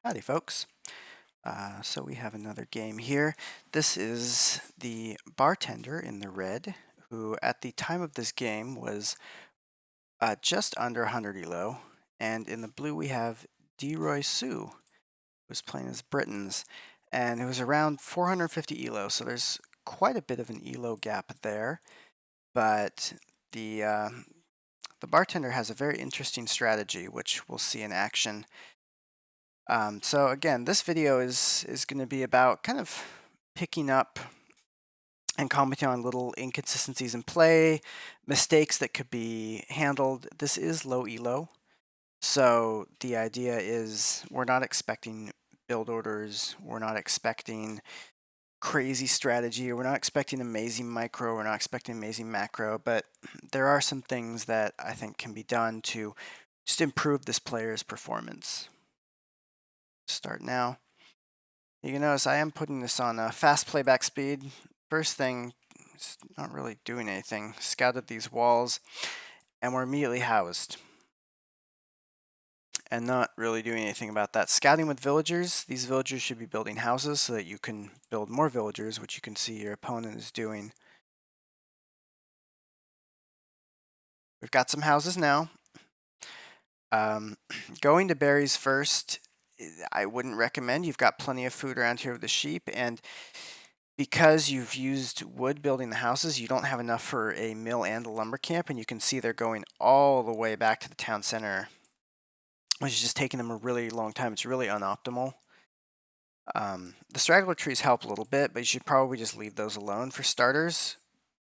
Howdy folks. So we have another game here. This is the bartender in the red, who at the time of this game was just under 100 ELO. And in the blue we have DeRoy Sue, who was playing as Britons. And it was around 450 ELO, so there's quite a bit of an ELO gap there. But the bartender has a very interesting strategy, which we'll see in action. So again, this video is going to be about kind of picking up and commenting on little inconsistencies in play, mistakes that could be handled. This is low elo, so the idea is we're not expecting build orders, we're not expecting crazy strategy, we're not expecting amazing micro, we're not expecting amazing macro, but there are some things that I think can be done to just improve this player's performance. Start now. You can notice I am putting this on fast playback speed. First thing, it's not really doing anything. Scouted these walls, and we're immediately housed. And not really doing anything about that. Scouting with villagers, these villagers should be building houses so that you can build more villagers, which you can see your opponent is doing. We've got some houses now. Going to berries first, I wouldn't recommend. You've got plenty of food around here with the sheep, and because you've used wood building the houses, you don't have enough for a mill and a lumber camp, and you can see they're going all the way back to the town center, which is just taking them a really long time. It's really unoptimal. The straggler trees help a little bit, but you should probably just leave those alone for starters.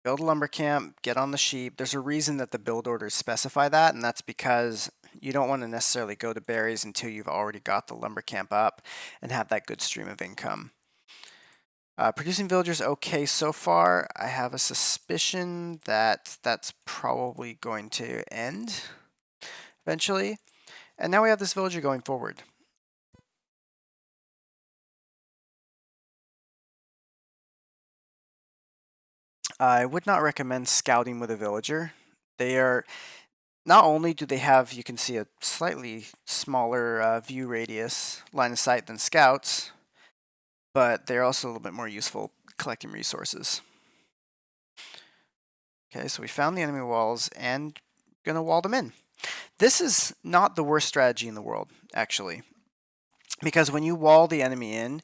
Build a lumber camp, get on the sheep. There's a reason that the build orders specify that, and that's because you don't want to necessarily go to berries until you've already got the lumber camp up and have that good stream of income. Producing villagers okay so far. I have a suspicion that that's probably going to end eventually. And now we have this villager going forward. I would not recommend scouting with a villager. They are, not only do they have, you can see a slightly smaller view radius, line of sight than scouts, but they're also a little bit more useful collecting resources. Okay, so we found the enemy walls and gonna wall them in. This is not the worst strategy in the world, actually, because when you wall the enemy in,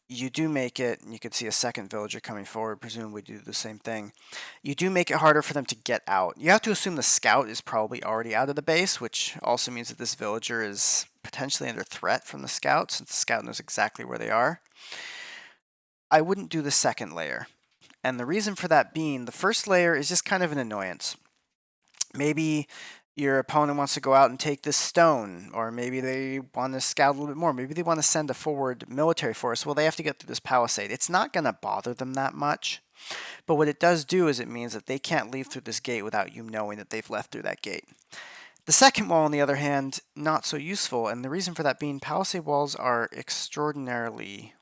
you do make it, and you can see a second villager coming forward, presumably do the same thing. You do make it harder for them to get out. You have to assume the scout is probably already out of the base, which also means that this villager is potentially under threat from the scout, since the scout knows exactly where they are. I wouldn't do the second layer. And the reason for that being, the first layer is just kind of an annoyance. Maybe your opponent wants to go out and take this stone, or maybe they want to scout a little bit more. Maybe they want to send a forward military force. Well, they have to get through this palisade. It's not going to bother them that much. But what it does do is it means that they can't leave through this gate without you knowing that they've left through that gate. The second wall, on the other hand, not so useful. And the reason for that being palisade walls are extraordinarily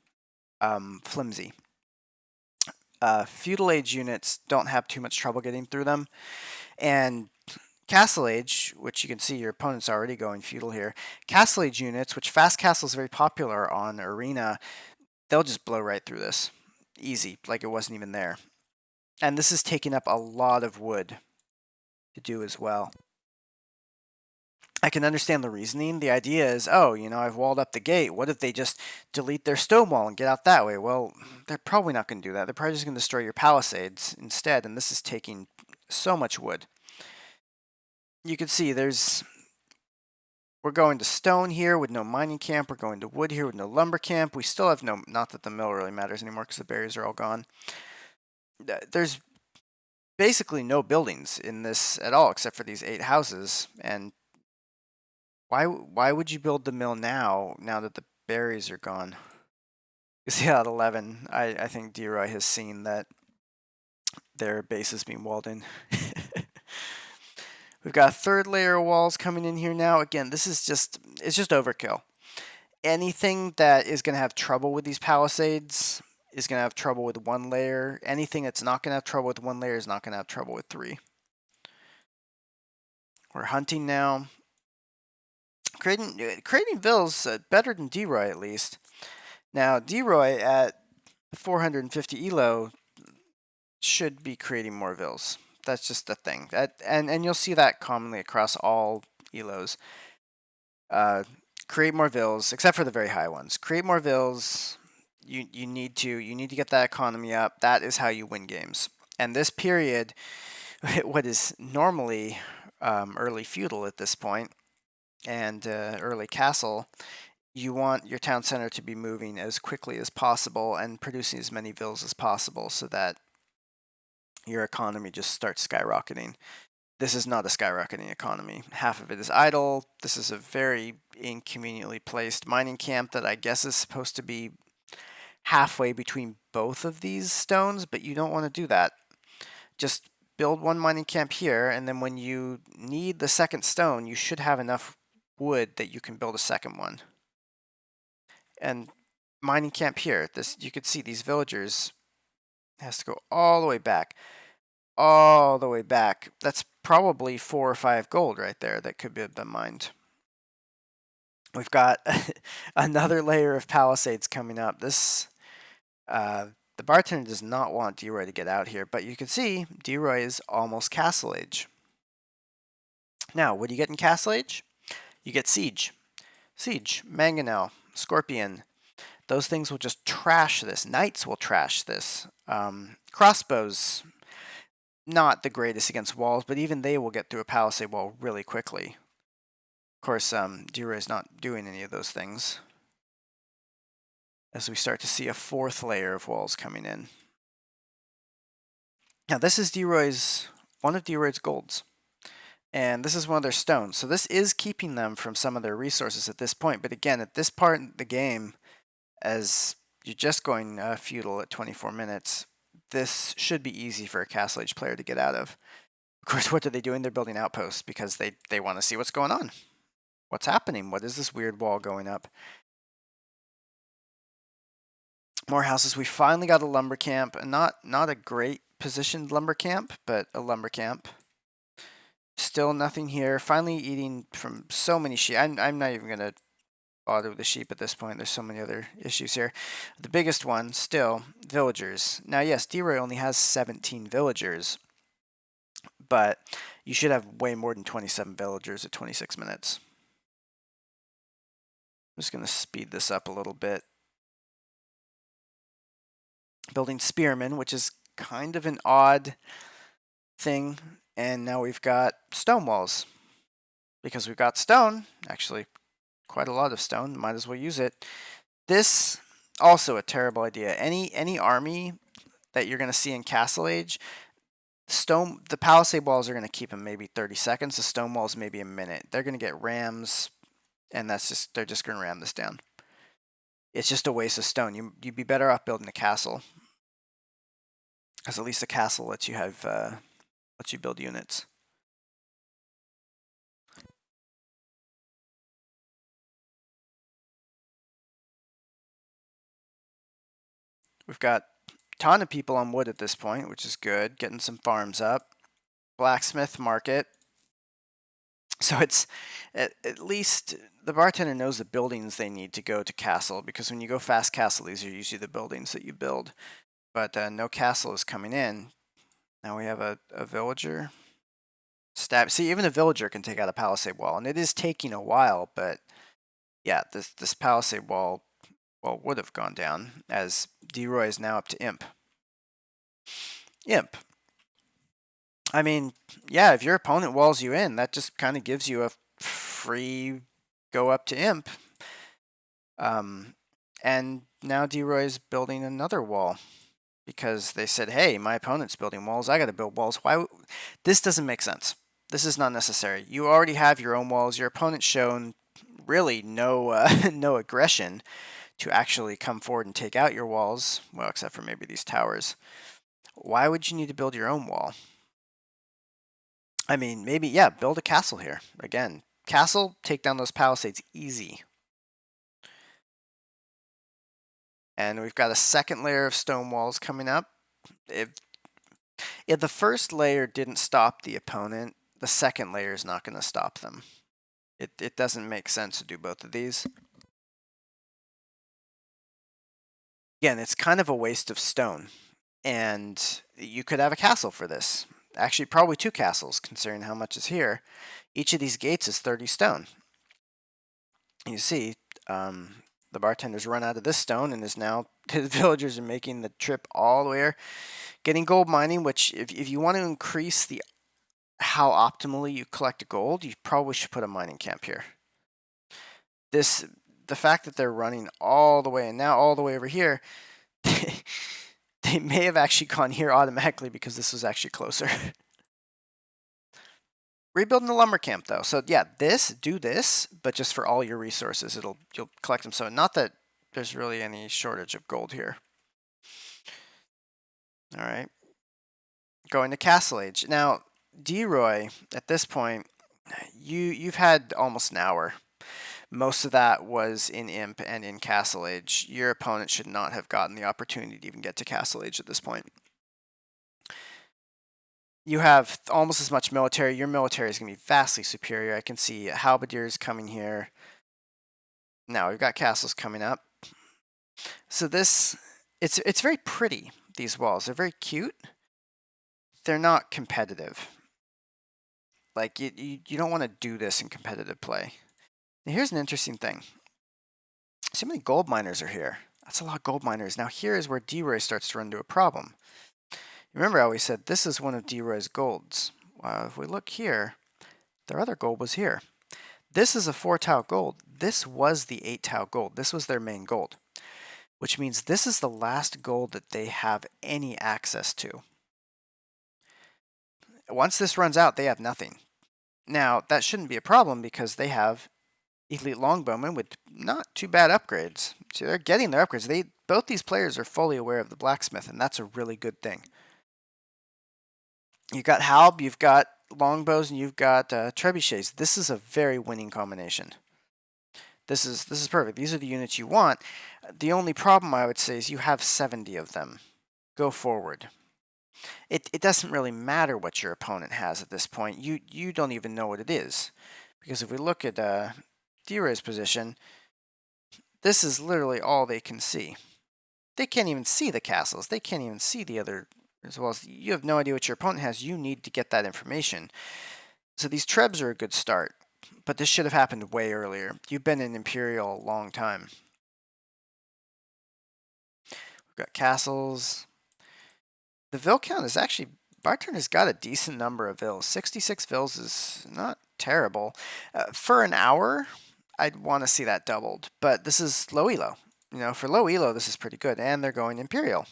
flimsy. Feudal age units don't have too much trouble getting through them. And Castle Age, which you can see your opponent's already going feudal here. Castle Age units, which fast castle is very popular on Arena, they'll just blow right through this. Easy, like it wasn't even there. And this is taking up a lot of wood to do as well. I can understand the reasoning. The idea is, oh, you know, I've walled up the gate. What if they just delete their stone wall and get out that way? Well, they're probably not going to do that. They're probably just going to destroy your palisades instead, and this is taking so much wood. You can see we're going to stone here with no mining camp. We're going to wood here with no lumber camp. We still have not that the mill really matters anymore because the berries are all gone. There's basically no buildings in this at all except for these 8 houses. And why would you build the mill now that the berries are gone? You see at 11, I think DeRoy has seen that their base is being walled in. We've got a third layer of walls coming in here now. Again, it's just overkill. Anything that is going to have trouble with these palisades is going to have trouble with 1 layer. Anything that's not going to have trouble with 1 layer is not going to have trouble with 3. We're hunting now. creating vills better than D-Roy at least. Now D-Roy at 450 ELO should be creating more vills. That's just the thing. And you'll see that commonly across all ELOs. Create more vills, except for the very high ones. Create more vills. You need to get that economy up. That is how you win games. And this period, what is normally early feudal at this point, and early castle, you want your town center to be moving as quickly as possible and producing as many vills as possible so that your economy just starts skyrocketing. This is not a skyrocketing economy. Half of it is idle. This is a very inconveniently placed mining camp that I guess is supposed to be halfway between both of these stones, but you don't want to do that. Just build one mining camp here, and then when you need the second stone, you should have enough wood that you can build a second one. And mining camp here, this you could see these villagers has to go all the way back. All the way back. That's probably 4 or 5 gold right there that could be the mined. We've got another layer of palisades coming up. This the bartender does not want D-Roy to get out here, but you can see D-Roy is almost castle age. Now, what do you get in castle age? You get siege. Siege, mangonel, scorpion. Those things will just trash this. Knights will trash this. Crossbows, not the greatest against walls, but even they will get through a palisade wall really quickly. Of course, D-Roy is not doing any of those things, as we start to see a 4th layer of walls coming in. Now, this is one of D-Roy's golds, and this is one of their stones. So this is keeping them from some of their resources at this point. But again, at this part in the game, as you're just going feudal at 24 minutes, this should be easy for a Castle Age player to get out of. Of course, what are they doing? They're building outposts because they want to see what's going on. What's happening? What is this weird wall going up? More houses. We finally got a lumber camp, and not a great positioned lumber camp, but a lumber camp. Still nothing here. Finally eating from so many sheep. I'm not even gonna bother with the sheep at this point. There's so many other issues here. The biggest one still villagers. Now yes, D-Roy only has 17 villagers, but you should have way more than 27 villagers at 26 minutes. I'm just gonna speed this up a little bit. Building spearmen, which is kind of an odd thing, and now we've got stone walls. Because we've got stone, actually quite a lot of stone, might as well use it. This, also a terrible idea. Any army that you're going to see in Castle Age, the palisade walls are going to keep them maybe 30 seconds, the stone walls maybe a minute. They're going to get rams, and they're just going to ram this down. It's just a waste of stone. You'd be better off building a castle, because at least a castle lets you build units. We've got a ton of people on wood at this point, which is good. Getting some farms up. Blacksmith market. So it's at least the bartender knows the buildings they need to go to castle, because when you go fast castle, these are usually the buildings that you build. But no castle is coming in. Now we have a villager. See, even a villager can take out a palisade wall, and it is taking a while, but yeah, this palisade wall would have gone down, as D-Roy is now up to Imp. Imp. I mean, yeah, if your opponent walls you in, that just kind of gives you a free go up to Imp. And now D-Roy's building another wall, because they said, hey, my opponent's building walls, I got to build walls. Why? This doesn't make sense. This is not necessary. You already have your own walls. Your opponent's shown really no no aggression to actually come forward and take out your walls, well, except for maybe these towers. Why would you need to build your own wall? I mean, maybe, yeah, build a castle here. Again, castle, take down those palisades, easy. And we've got a second layer of stone walls coming up. If the first layer didn't stop the opponent, the second layer is not going to stop them. It doesn't make sense to do both of these. Again, it's kind of a waste of stone, and you could have a castle for this. Actually, probably 2 castles, considering how much is here. Each of these gates is 30 stone. You see, the bartender's run out of this stone and is now, his villagers are making the trip all the way here, getting gold mining, which if you want to increase how optimally you collect gold, you probably should put a mining camp here. The fact that they're running all the way and now all the way over here, they may have actually gone here automatically because this was actually closer. Rebuilding the lumber camp though. So yeah, do this, but just for all your resources, you'll collect them. So not that there's really any shortage of gold here. All right. Going to Castle Age. Now, D-Roy, at this point, you've had almost an hour. Most of that was in Imp and in Castle Age. Your opponent should not have gotten the opportunity to even get to Castle Age at this point. You have almost as much military. Your military is going to be vastly superior. I can see halberdiers coming here. Now we've got castles coming up. So it's very pretty, these walls. They're very cute. They're not competitive. Like, you don't want to do this in competitive play. Now, here's an interesting thing. So many gold miners are here. That's a lot of gold miners. Now here is where D-Roy starts to run into a problem. Remember how we said this is one of D-Roy's golds. If we look here, their other gold was here. This is a 4-tau gold. This was the 8-tau gold. This was their main gold, which means this is the last gold that they have any access to. Once this runs out, they have nothing. Now, that shouldn't be a problem because they have elite longbowmen with not too bad upgrades. So they're getting their upgrades. Both these players are fully aware of the blacksmith, and that's a really good thing. You've got halb, you've got longbows, and you've got trebuchets. This is a very winning combination. This is perfect. These are the units you want. The only problem I would say is you have 70 of them. Go forward. It doesn't really matter what your opponent has at this point. You don't even know what it is. Because if we look at D-Roy's position, this is literally all they can see. They can't even see the castles. They can't even see the other, as well as you have no idea what your opponent has. You need to get that information. So these trebs are a good start, but this should have happened way earlier. You've been in Imperial a long time. We've got castles. The Vil count is actually, Bartern has got a decent number of Vils. 66 Vils is not terrible. For an hour, I'd want to see that doubled, but this is low elo. You know, for low elo, this is pretty good, and they're going Imperial.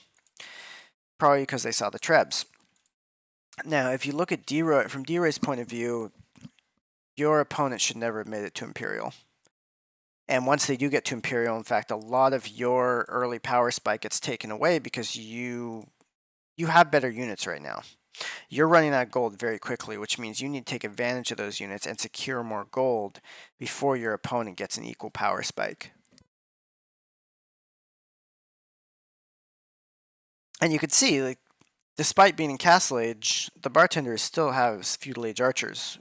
Probably because they saw the trebs. Now, if you look at D-Roy, from D-Roy's point of view, your opponent should never have made it to Imperial. And once they do get to Imperial, in fact, a lot of your early power spike gets taken away because you have better units right now. You're running out of gold very quickly, which means you need to take advantage of those units and secure more gold before your opponent gets an equal power spike. And you could see, like, despite being in Castle Age, the bartender still has Feudal Age archers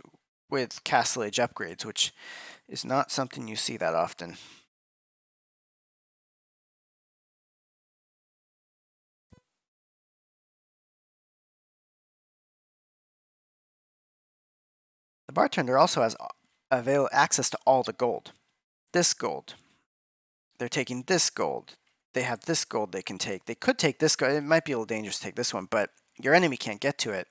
with Castle Age upgrades, which is not something you see that often. The bartender also has access to all the gold. This gold. They're taking this gold. They have this gold they can take. They could take this gold. It might be a little dangerous to take this one, but your enemy can't get to it.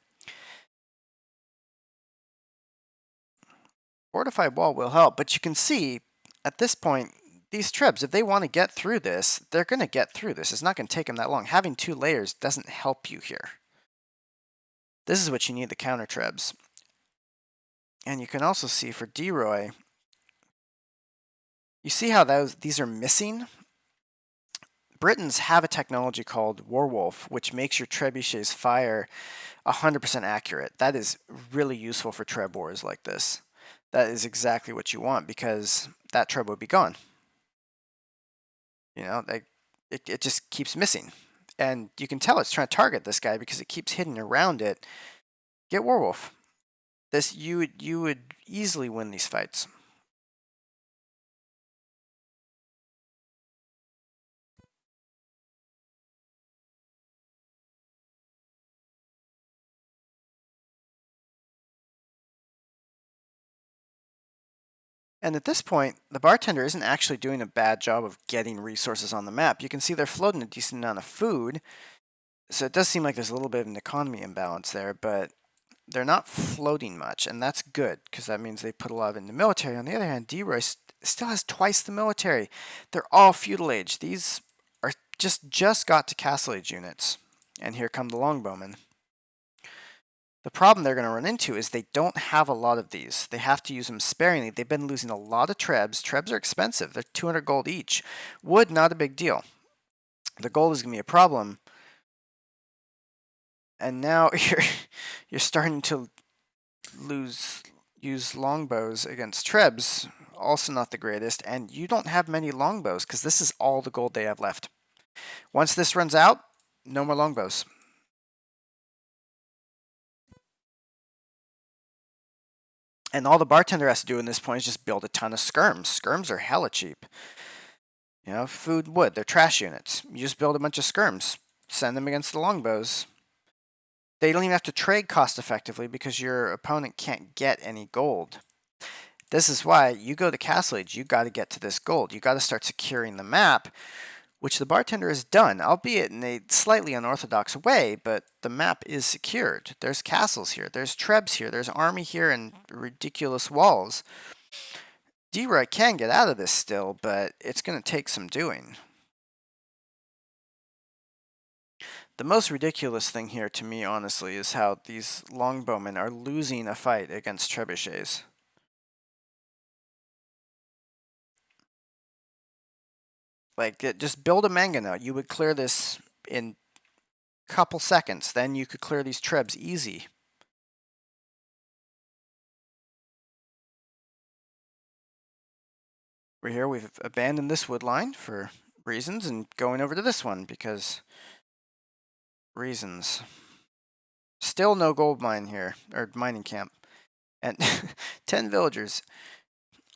Fortified wall will help, but you can see at this point, these trebs, if they want to get through this, they're going to get through this. It's not going to take them that long. Having 2 layers doesn't help you here. This is what you need, the counter trebs. And you can also see for D-Roy, you see how these are missing? Britons have a technology called Warwolf, which makes your trebuchets fire 100% accurate. That is really useful for treb wars like this. That is exactly what you want because that treb would be gone. You know, it just keeps missing. And you can tell it's trying to target this guy because it keeps hitting around it. Get Warwolf. You would easily win these fights. And at this point, the bartender isn't actually doing a bad job of getting resources on the map. You can see they're floating a decent amount of food, so it does seem like there's a little bit of an economy imbalance there, but they're not floating much, and that's good, because that means they put a lot of it in the military. On the other hand, D-Roy still has twice the military. They're all feudal age. These are just got to castle age units. And here come the longbowmen. The problem they're going to run into is they don't have a lot of these. They have to use them sparingly. They've been losing a lot of trebs. Trebs are expensive. They're 200 gold each. Wood, not a big deal. The gold is going to be a problem. And now you're starting to use longbows against trebs. Also not the greatest. And you don't have many longbows because this is all the gold they have left. Once this runs out, no more longbows. And all the bartender has to do in this point is just build a ton of skirms. Skirms are hella cheap. You know, food, wood, they're trash units. You just build a bunch of skirms, send them against the longbows. They don't even have to trade cost effectively because your opponent can't get any gold. This is why you go to Castle Age, you got to get to this gold. You got to start securing the map, which the bartender has done, albeit in a slightly unorthodox way, but the map is secured. There's castles here, there's trebs here, there's army here, and ridiculous walls. D-Roy can get out of this still, but it's going to take some doing. The most ridiculous thing here to me, honestly, is how these longbowmen are losing a fight against trebuchets. Like, just build a mangana. You would clear this in a couple seconds. Then you could clear these trebs easy. We're here. We've abandoned this wood line for reasons and going over to this one because reasons. Still no gold mine here, or mining camp. And 10 villagers.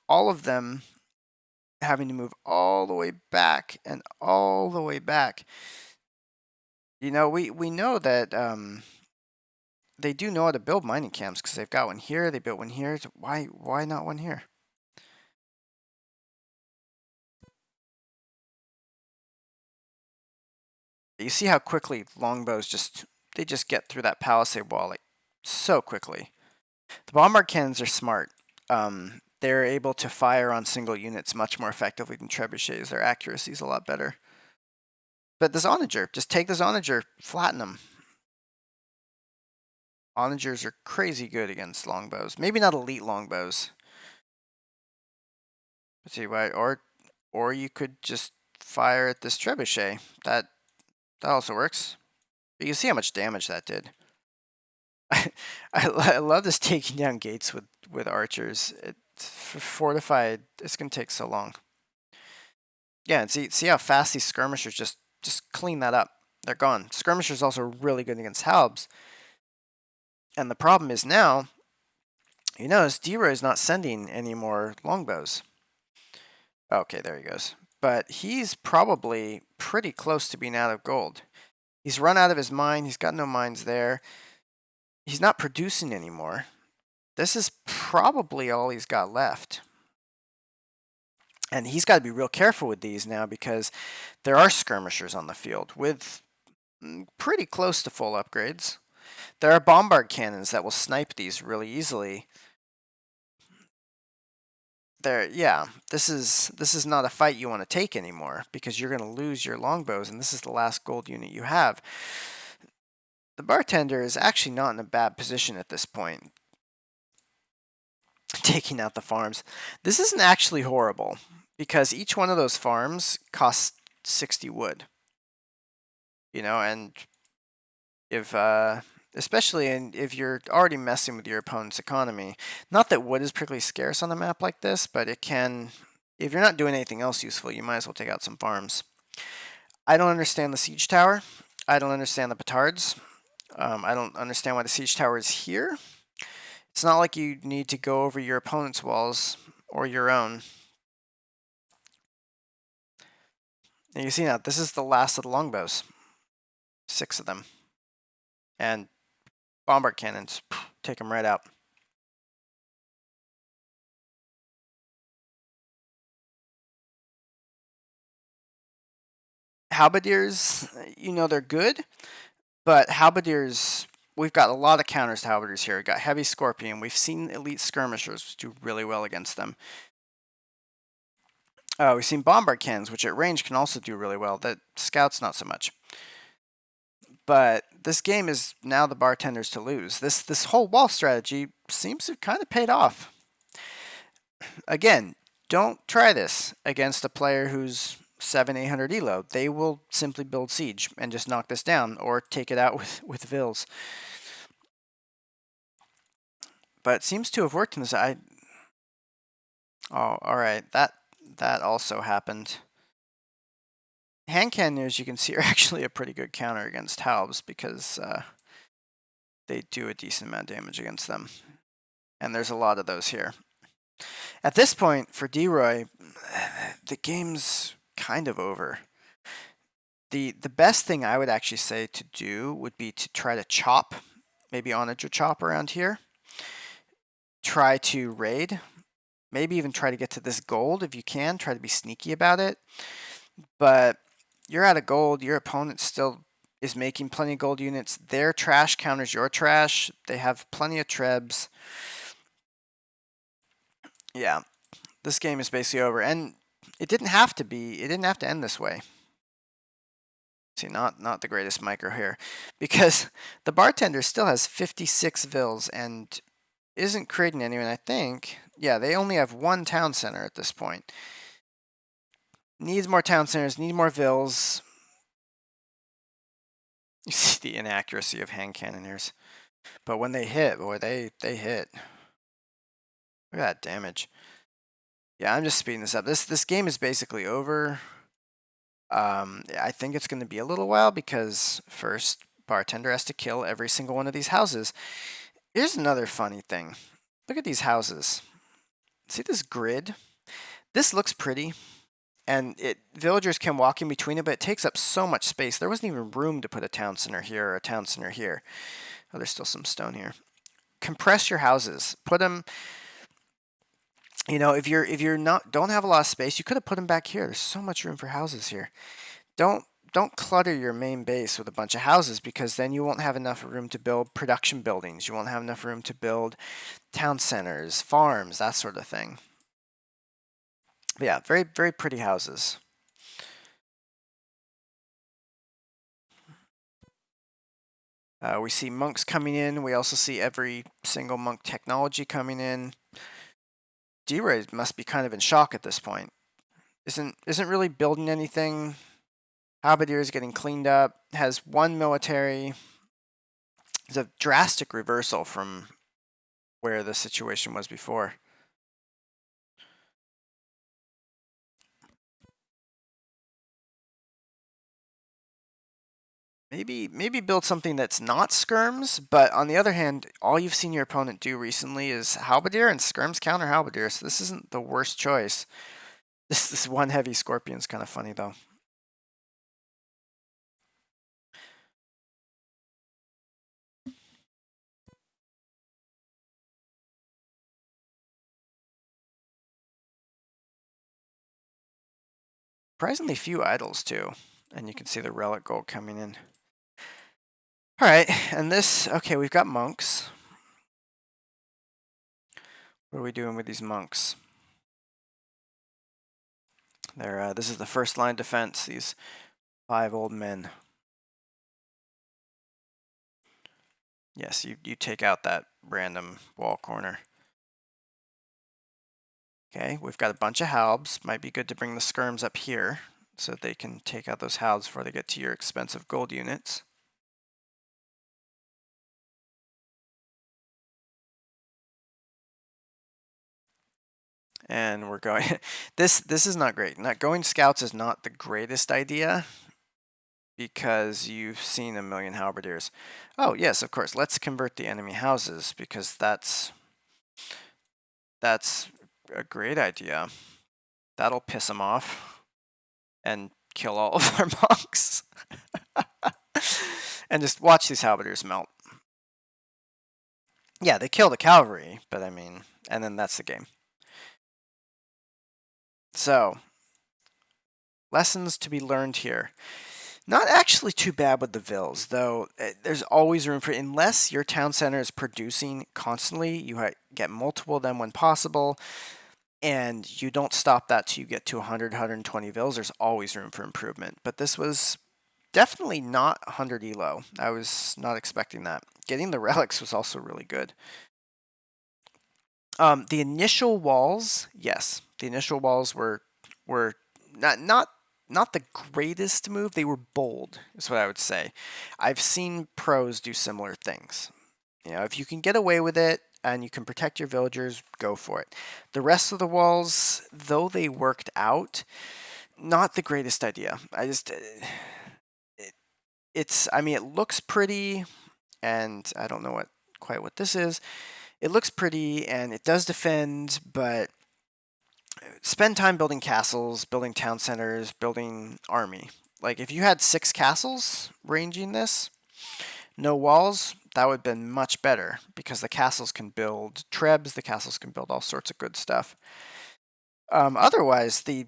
All of them having to move all the way back and all the way back. You know, we know that they do know how to build mining camps because they've got one here, they built one here. So why not one here? You see how quickly longbows just get through that palisade wall like so quickly. The bombard cannons are smart. They're able to fire on single units much more effectively than trebuchets. Their accuracy is a lot better. But the Zonager, just take the Zonager, flatten them. Onagers are crazy good against longbows. Maybe not elite longbows. Let's see, why? Or you could just fire at this trebuchet. That also works. But you can see how much damage that did. I love this taking down gates with archers. Fortified, it's gonna take so long. Yeah, and see how fast these skirmishers just clean that up. They're gone. Skirmishers also really good against halbs. And the problem is now, you notice D-Roy is not sending any more longbows. Okay, there he goes. But he's probably pretty close to being out of gold. He's run out of his mine. He's got no mines there. He's not producing anymore. This is probably all he's got left. And he's got to be real careful with these now because there are skirmishers on the field with pretty close to full upgrades. There are bombard cannons that will snipe these really easily. Yeah, this is not a fight you want to take anymore because you're going to lose your longbows, and this is the last gold unit you have. The bartender is actually not in a bad position at this point. Taking out the farms. This isn't actually horrible because each one of those farms costs 60 wood. You know, and if especially if you're already messing with your opponent's economy. Not that wood is particularly scarce on a map like this, but it can, if you're not doing anything else useful, you might as well take out some farms. I don't understand the siege tower. I don't understand the petards. I don't understand why the siege tower is here. It's not like you need to go over your opponent's walls or your own. And you see now, this is the last of the longbows. 6 of them. And bombard cannons, take them right out. halberdiers, they're good, but halberdiers, we've got a lot of counters to halberdiers here. We've got heavy scorpion. We've seen elite skirmishers do really well against them. We've seen bombard cannons, which at range can also do really well. That scouts not so much. But this game is now the bartenders to lose. This whole wall strategy seems to have kind of paid off. Again, don't try this against a player who's 700-800 elo. They will simply build siege and just knock this down or take it out with vills. But it seems to have worked in this. Oh, all right. That also happened. Hand cannons, you can see, are actually a pretty good counter against halbs because they do a decent amount of damage against them. And there's a lot of those here. At this point, for D-Roy, the game's kind of over. The best thing I would actually say to do would be to try to chop, maybe onager chop around here. Try to raid. Maybe even try to get to this gold if you can. Try to be sneaky about it. But you're out of gold. Your opponent still is making plenty of gold units. Their trash counters your trash. They have plenty of trebs. Yeah, this game is basically over. And it didn't have to be. It didn't have to end this way. See, not the greatest micro here. Because the bartender still has 56 vills and isn't creating anyone, I think. Yeah, they only have one town center at this point. Needs more town centers, need more vills. You see the inaccuracy of hand cannoneers. But when they hit, boy, they hit. Look at that damage. Yeah, I'm just speeding this up. This game is basically over. I think it's going to be a little while because first, bartender has to kill every single one of these houses. Here's another funny thing. Look at these houses. See this grid? This looks pretty. And villagers can walk in between it, but it takes up so much space. There wasn't even room to put a town center here or a town center here. Oh, there's still some stone here. Compress your houses. Put them. If you're don't have a lot of space, you could have put them back here. There's so much room for houses here. Don't clutter your main base with a bunch of houses because then you won't have enough room to build production buildings. You won't have enough room to build town centers, farms, that sort of thing. But yeah, very, very pretty houses. We see monks coming in. We also see every single monk technology coming in. D-Ray must be kind of in shock at this point. Isn't really building anything. Halberdier is getting cleaned up. Has one military. It's a drastic reversal from where the situation was before. Maybe build something that's not skirms, but on the other hand, all you've seen your opponent do recently is halberdier, and skirms counter halberdier, so this isn't the worst choice. This one heavy scorpion's kind of funny though. Surprisingly few idols too, and you can see the relic gold coming in. All right, and this, okay, we've got monks. What are we doing with these monks? This is the first line defense, these 5 old men. Yes, you take out that random wall corner. Okay, we've got a bunch of halbs. Might be good to bring the skirms up here so that they can take out those halbs before they get to your expensive gold units. And we're going. This is not great. Not going scouts is not the greatest idea because you've seen a million halberdiers. Oh yes, of course. Let's convert the enemy houses because that's a great idea. That'll piss them off and kill all of our monks. And just watch these halberdiers melt. Yeah, they kill the cavalry, but I mean, and then that's the game. So, lessons to be learned here. Not actually too bad with the vills, though. There's always room for, unless your town center is producing constantly, you get multiple of them when possible, and you don't stop that till you get to 100, 120 vills. There's always room for improvement. But this was definitely not 100 elo. I was not expecting that. Getting the relics was also really good. The initial walls, yes, the initial walls were not the greatest move. They were bold, is what I would say. I've seen pros do similar things. You know, if you can get away with it and you can protect your villagers, go for it. The rest of the walls, though they worked out, not the greatest idea. I mean, it looks pretty, and I don't know quite what this is. It looks pretty and it does defend, but spend time building castles, building town centers, building army. Like if you had 6 castles ranging this, no walls, that would have been much better because the castles can build trebs, the castles can build all sorts of good stuff. Otherwise, the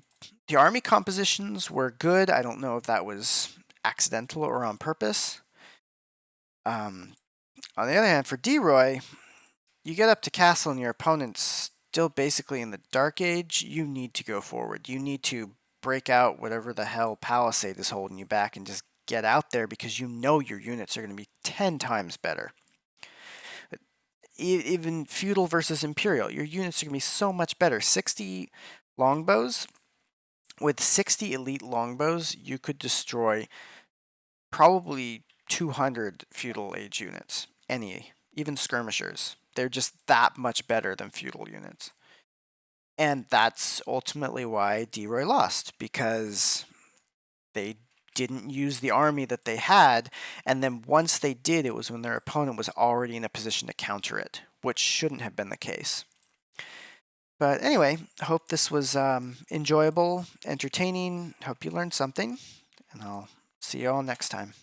army compositions were good. I don't know if that was accidental or on purpose. On the other hand, for D-Roy, you get up to castle and your opponent's still basically in the Dark Age, you need to go forward. You need to break out whatever the hell palisade is holding you back and just get out there because you know your units are going to be 10 times better. Even feudal versus imperial, your units are going to be so much better. 60 longbows, with 60 elite longbows, you could destroy probably 200 feudal age units. Even skirmishers. They're just that much better than feudal units. And that's ultimately why D-Roy lost, because they didn't use the army that they had, and then once they did, it was when their opponent was already in a position to counter it, which shouldn't have been the case. But anyway, I hope this was enjoyable, entertaining. Hope you learned something, and I'll see you all next time.